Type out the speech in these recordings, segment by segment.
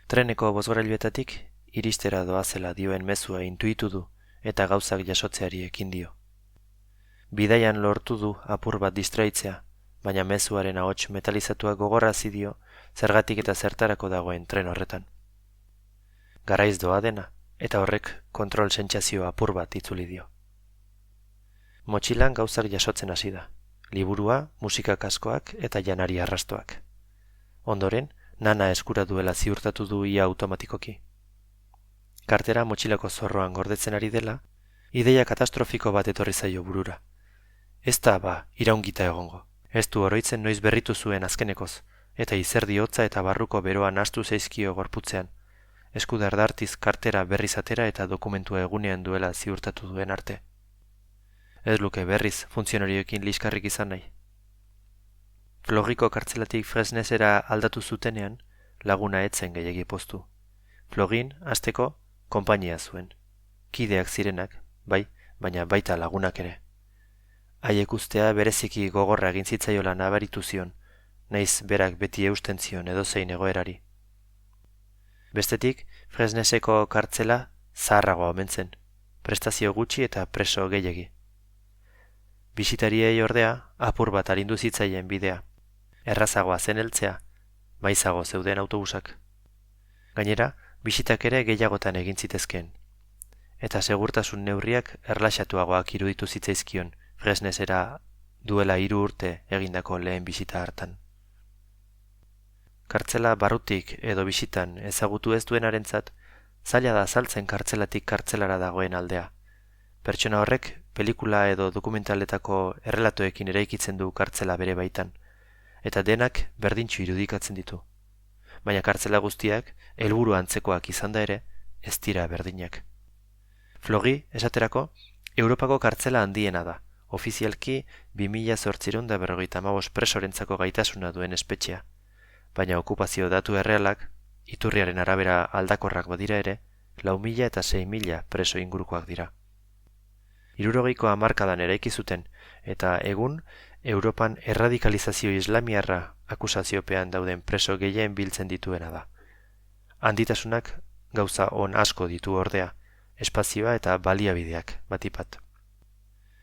Treneko bozgorailuetatik iristera doazela dioen mezua intuitu du eta gauzak jasotzeari ekin dio. Bidaian lortu du apur bat distraitzea, baina mezuaren ahots metalizatua gogorrazi dio zergatik eta zertarako dagoen tren horretan. Garaiz doa dena, eta horrek kontrol sentsazio apur bat itzuli dio. Motxilan gauzak jasotzen hasi da, liburua, musika kaskoak eta janari arrastoak. Ondoren, nana eskura duela ziurtatu du ia automatikoki. Kartera motxilako zorroan gordetzen ari dela, ideia katastrofiko bat etorri zaio burura. Ez da iraungita egongo. Ez du oroitzen noiz berritu zuen azkenekoz, eta izerdi hotza eta barruko beroa nahastu zaizkio gorputzean, eskudardartiz kartera berriz atera eta dokumentua egunean duela ziurtatu duen arte. Ez luke berriz funtzionarioekin liskarrik izan nahi. Flogiko kartzelatik Fresnesera aldatu zutenean, laguna etzen gehiegi poztu. Flogin, hasteko, konpainia zuen. Kideak zirenak, bai, baina baita lagunak ere. Haiek ustea bereziki gogorra egin zitzaiola nabaritu zion, naiz berak beti eusten zion edozein egoerari. Bestetik, Fresneseko kartzela zaharragoa omen zen, prestazio gutxi eta preso gehiegi. Bisitariei ordea, apur bat arindu zitzaien bidea. Errazagoa zen heltzea, maizago zeuden autobusak. Gainera, bisitak ere gehiagotan egin zitezkeen, eta segurtasun neurriak erlaxatuagoak iruditu zitzaizkion Fresnesera duela 3 urte egindako lehen bisita hartan. Kartzela barrutik edo bisitan ezagutu ez duenarentzat, zaila da azaltzen kartzelatik kartzelara dagoen aldea. Pertsona horrek pelikula edo dokumentaletako errelatoekin eraikitzen du kartzela bere baitan, eta denak berdintxu irudikatzen ditu. Baina kartzela guztiak, helburu antzekoak izan da ere, ez dira berdinak. Flogi, esaterako, Europako kartzela handiena da, ofizialki 2855 presorentzako gaitasuna duen espetxea, baina okupazio datu errealak, iturriaren arabera aldakorrak badira ere, 4.000 eta 6.000 preso ingurukoak dira. 60ko hamarkadan eraiki zuten, eta egun Europan erradikalizazio islamiarra akusaziopean dauden preso gehien biltzen dituena da. Handitasunak gauza on asko ditu ordea, espazioa eta baliabideak batipat.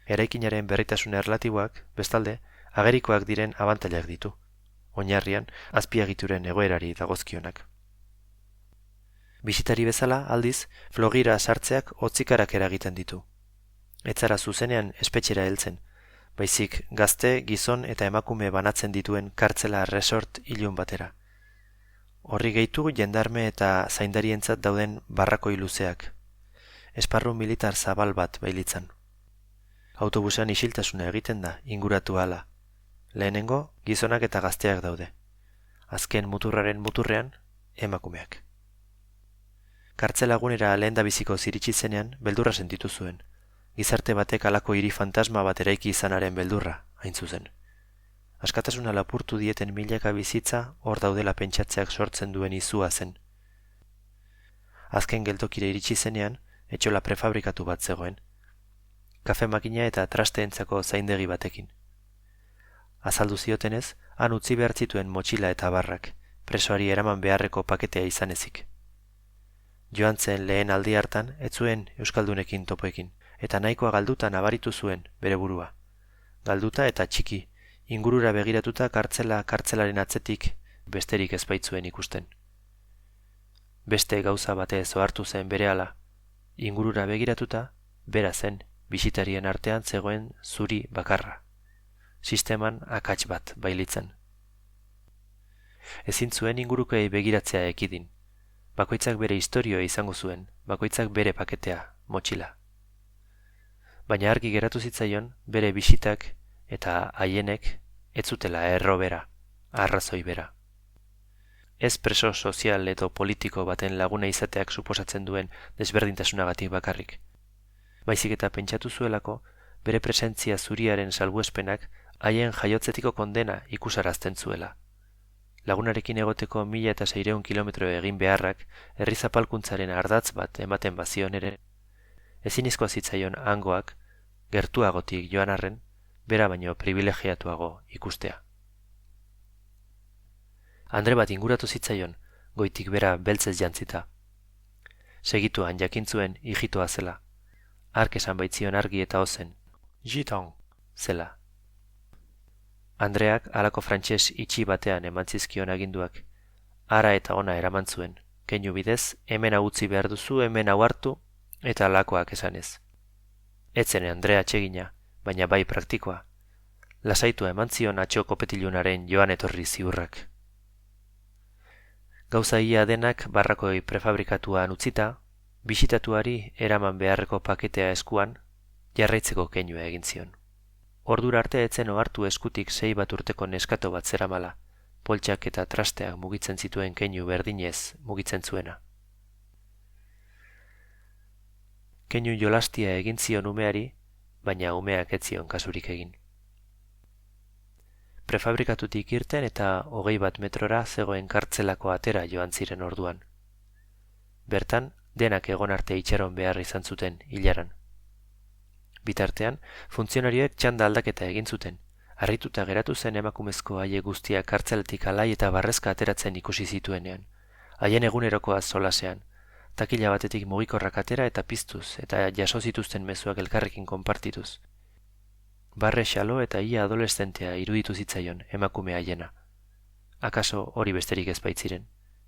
Eraikinaren berritasun erlatiboak, bestalde, agerikoak diren abantailak ditu, oinarrian azpiegituren egoerari dagozkionak. Bisitari bezala, aldiz, Flogira sartzeak hotzikarak eragiten ditu. Ez zara zuzenean espetxera heltzen, baizik gazte, gizon eta emakume banatzen dituen kartzela resort ilun batera. Horri gehitu jendarme eta zaindarientzat dauden barrakoi luzeak, esparru militar zabal bat bailitzan. Autobusean isiltasuna egiten da, inguratu hala. Lehenengo, gizonak eta gazteak daude. Azken muturraren muturrean, emakumeak. Kartzelagunera lehendabiziko ziritsi zenean, beldurra sentitu zuen. Gizarte batek halako hiri fantasma bat eraiki izanaren beldurra, hain zuzen. Askatasuna lapurtu dieten milaka bizitza hor daudela pentsatzeak sortzen duen izua zen. Azken geltokire iritsi zenean, etxola prefabrikatu bat zegoen. Kafe makina eta trasteentzako zaindegi batekin. Azaldu ziotenez, han utzi behar zituen motxila eta barrak, presoari eraman beharreko paketea izan ezik. Joan zen lehen aldi hartan, ez zuen euskaldunekin topoekin, eta nahikoa galduta nabaritu zuen bere burua. Galduta eta txiki, ingurura begiratuta kartzelaren atzetik besterik ez baitzuen ikusten. Beste gauza batez ohartu zen berehala, ingurura begiratuta, bera zen, bisitarien artean zegoen zuri bakarra. Sisteman akats bat bailitzen. Ezin zuen ingurukei begiratzea ekidin. Bakoitzak bere istorioa izango zuen, bakoitzak bere paketea, motxila. Baina argi geratu zitzaion bere bisitak eta haienek ez zutela erro bera, arrazoi bera. Ez preso sozial edo politiko baten laguna izateak suposatzen duen desberdintasunagatik bakarrik. Baizik eta pentsatu zuelako, bere presentzia zuriaren salbuespenak haien jaiotzetiko kondena ikusarazten zuela. Lagunarekin egoteko 1600 kilometro egin beharrak herri zapalkuntzaren ardatz bat ematen bazion ere, ezinezkoa zitzaion hangoak, gertuagotik joan arren, bera baino privilegiatuago ikustea. Andre bat inguratu zitzaion, goitik bera beltzez jantzita. Segituan jakintzuen ijitoa zela. Hark esan baitzion argi eta ozen. Giton, zela. Andreak halako frantses itxi batean eman zizkion aginduak. Ara eta ona eraman zuen. Keinu bidez, hemen hau utzi behar duzu, hemen hau hartu, eta halakoak esanez. Etzen Andrea atsegina, baina bai praktikoa. Lasaitua eman zion atxo kopetilunaren joan etorri ziurrak. Gauza ia denak barrakoi prefabrikatuan utzita, bisitatuari eraman beharreko paketea eskuan, jarraitzeko keinua egin zion. Ordura arte etzen ohartu eskutik 6 bat urteko neskato bat zeramala, poltsak eta trasteak mugitzen zituen keinu berdinez mugitzen zuena. Keinu jolastia egin zion umeari, baina umeak ez zion kasurik egin. Prefabrikatutik irten eta 21 metrora zegoen kartzelako atera joan ziren orduan. Bertan, denak egon arte itxaron behar izan zuten hilaran. Bitartean, funtzionarioek txanda aldaketa egin zuten. Harrituta geratu zen emakumezko haie guztiak kartzeletik alai eta barrezka ateratzen ikusi zituenean. Haien egunerokoa solasean, takila batetik mugikorrak atera eta piztuz eta jaso zituzten mezuak elkarrekin konpartituz. Barre xalo eta ia adoleszentea iruditu zitzaion emakume haiena. Akaso hori besterik ez baitziren,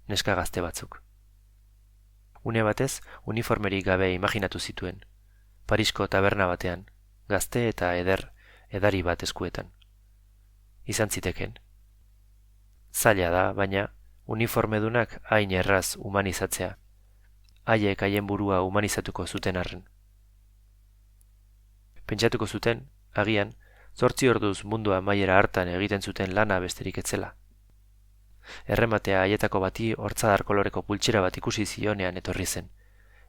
neska gazte batzuk. Une batez, uniformerik gabe imaginatu zituen. Parisko taberna batean, gazte eta edari bat eskuetan. Izan ziteken. Zaila da, baina, uniformedunak hain erraz humanizatzea. Haiek haien burua humanizatuko zuten arren. Pentsatuko zuten, agian, 8 orduz mundu amaiera hartan egiten zuten lana besterik etzela. Errematea haietako bati hortzadar koloreko pultsera bat ikusi zionean etorri zen.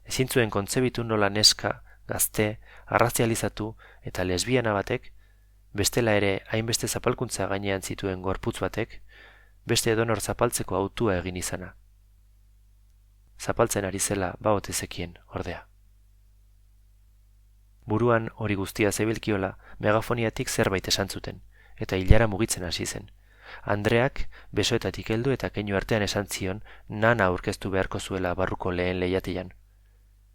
Ezin zuen kontzebitu nola neska, gazte, arrazializatu eta lesbiana batek, bestela ere hainbeste zapalkuntza gainean zituen gorputz batek, beste edonor zapaltzeko hautua egin izana. Zapaltzen ari zela baote zekien, ordea. Buruan hori guztia zebilkiola, megafoniatik zerbait esan zuten, eta hilara mugitzen hasi zen. Andreak besoetatik heldu eta keinu artean esan zion nana aurkeztu beharko zuela barruko lehen lehiatilan.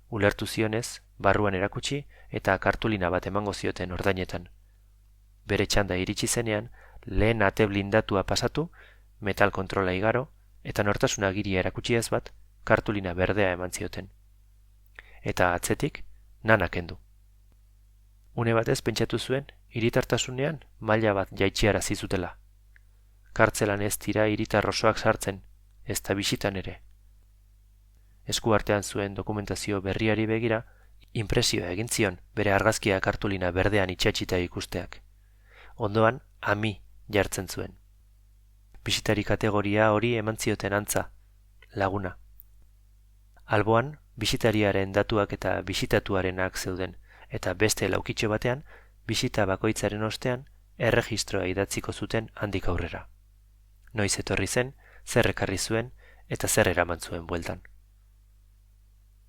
Ulertu zionez, barruan erakutsi eta kartulina bat emango zioten ordainetan. Bere txanda iritsi zenean, lehen ate blindatua pasatu, metal kontrola igaro, eta nortasun agiria erakutsi ez bat, kartulina berdea eman zioten. Eta atzetik, nana kendu. Une batez pentsatu zuen, hiritartasunean maila bat jaitxiarazi zutela. Kartzelan ez dira hiritar osoak sartzen, ez da bisitan ere. Esku artean zuen dokumentazio berriari begira, inpresioa egin zion bere argazkia kartulina berdean itxatxita ikusteak. Ondoan, ami jartzen zuen. Bisitari kategoria hori eman zioten antza, laguna. Alboan, bisitariaren datuak eta bisitatuarenak zeuden, eta beste laukitxo batean, bisita bakoitzaren ostean, erregistroa idatziko zuten handik aurrera. Noiz etorri zen, zer ekarri zuen, eta zer eraman zuen bueltan.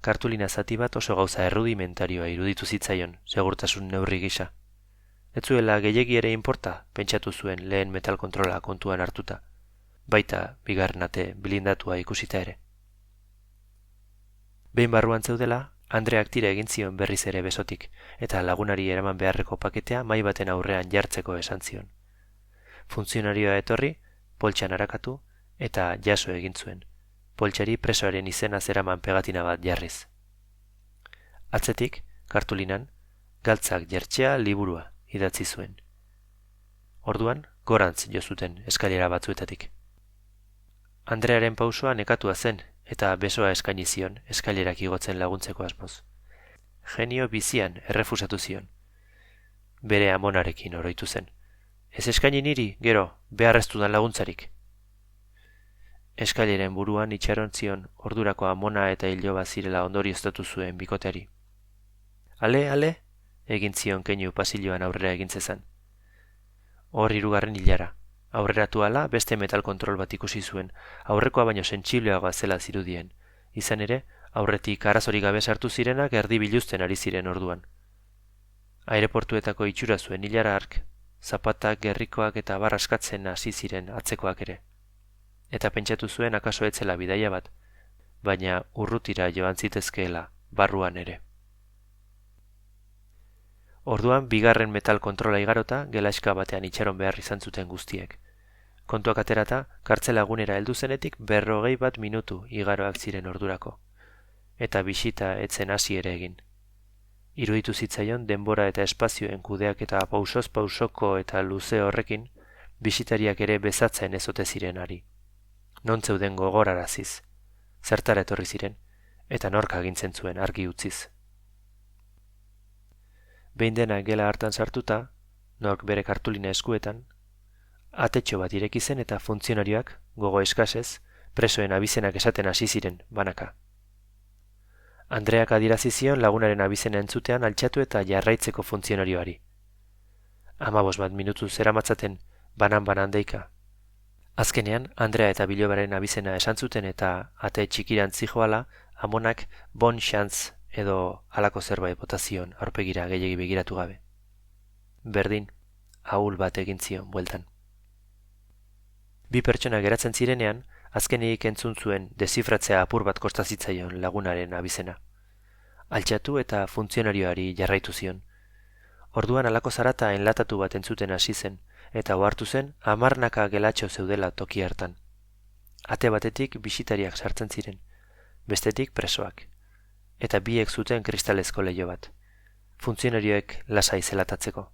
Kartulina zati bat oso gauza errudimentarioa iruditu zitzaion, segurtasun neurri gisa. Ez zuela gehiegi ere inporta, pentsatu zuen lehen metal kontrola kontuan hartuta, baita bigarren ate blindatua ikusita ere. Behin barruan zeudela, Andreak tira egin zion berriz ere besotik, eta lagunari eraman beharreko paketea mai baten aurrean jartzeko esan zion. Funtzionarioa etorri, poltsan arakatu, eta jaso egin zuen, poltsari presoaren izena zeraman pegatina bat jarriz. Atzetik, kartulinan, galtzak jertxea liburua idatzi zuen. Orduan, gorantz jo zuten eskalera batzuetatik. Andrearen pausoa nekatua zen, eta besoa eskaini zion eskailerak igotzen laguntzeko asmoz. Genio bizian errefusatu zion. Bere amonarekin oroitu zen. Ez eskaini niri, gero, beharreztudan laguntzarik. Eskaileren buruan itxaron zion ordurako amona eta iloba zirela ondorioztatu zuen bikoteari. Ale, egin zion keinu pasilloan aurrera egin zezan. Hor 3. hilara. Aurreratu ala beste metal kontrol bat ikusi zuen, aurrekoa baino sentsibleagoa zela zirudien. Izan ere, aurretik arazorik gabe sartu zirenak erdi biluzten ari ziren orduan. Aireportuetako itxura zuen hilara hark, zapatak, gerrikoak eta barraskatzen hasi ziren atzekoak ere. eta pentsatu zuen akaso etzela bidaia bat, baina urrutira joan zitezkeela, barruan ere. Orduan bigarren metal kontrola igarota gelaxka batean itxaron behar izan zuten guztiek. Kontuak aterata, kartzela egunera heldu zenetik 41 minutu igaroak ziren ordurako, eta bisita etzen hasi ere egin. Iruditu zitzaion denbora eta espazioen kudeak eta pausoz pausoko eta luze horrekin, bisitariak ere bezatzen ezote ziren ari. Non zeuden gogoraraziz, zertara etorri ziren, eta nork agintzen zuen argi utziz. Behin dena gela hartan sartuta, nork bere kartulina eskuetan, atetxo bat ireki zen eta funtzionarioak, gogo eskasez, presoen abizenak esaten hasi ziren banaka. Andreak adierazi zion lagunaren abizena entzutean altxatu eta jarraitzeko funtzionarioari. 15 minutu zeramatzaten banan deika. Azkenean, Andrea eta bilobaren abizena esan zuten eta ate txikiran zijoala, amonak bon chance edo halako zerbait botazion aurpegira gehiegi begiratu gabe. Berdin, ahul bat egin zion bueltan. Bi pertsona geratzen zirenean, azkenik entzun zuen deszifratzea apur bat kostazitzaion lagunaren abizena. Altxatu eta funtzionarioari jarraitu zion. Orduan halako zarata enlatatu bat entzuten hasi zen, eta ohartu zen 10 gelatxo zeudela toki hartan. Ate batetik bisitariak sartzen ziren, bestetik presoak, eta biek zuten kristalezko leiho bat, funtzionarioek lasai zelatatzeko.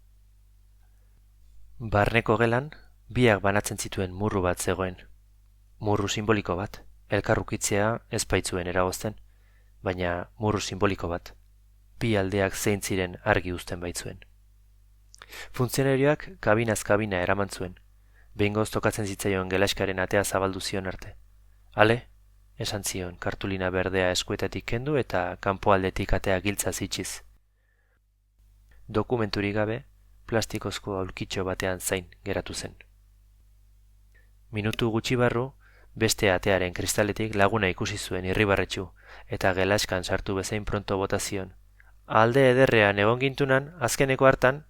Barneko gelan, biak banatzen zituen murru bat zegoen. Murru simboliko bat, elkarrukitzea ez baitzuen eragozten, baina murru simboliko bat, bi aldeak zein ziren argi uzten baitzuen. Funtzionarioak kabinaz kabina eraman zuen, behingoz tokatzen zitzaion gelaskaren atea zabaldu zion arte. Ale, esan zion kartulina berdea eskuetatik kendu eta kanpoaldetik atea giltza zitxiz. Dokumenturik gabe, plastikozko aulkitxo batean zain geratu zen. Minutu gutxi barru, beste atearen kristaletik laguna ikusi zuen irribarretxu, eta gelaskan sartu bezain pronto botazion. Alde ederrean egon gintunan, azkeneko hartan,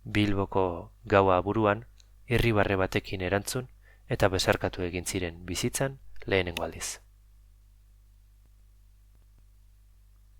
Bilboko gaua buruan, irribarre batekin erantzun, eta besarkatu egin ziren bizitzan lehenengo aldiz.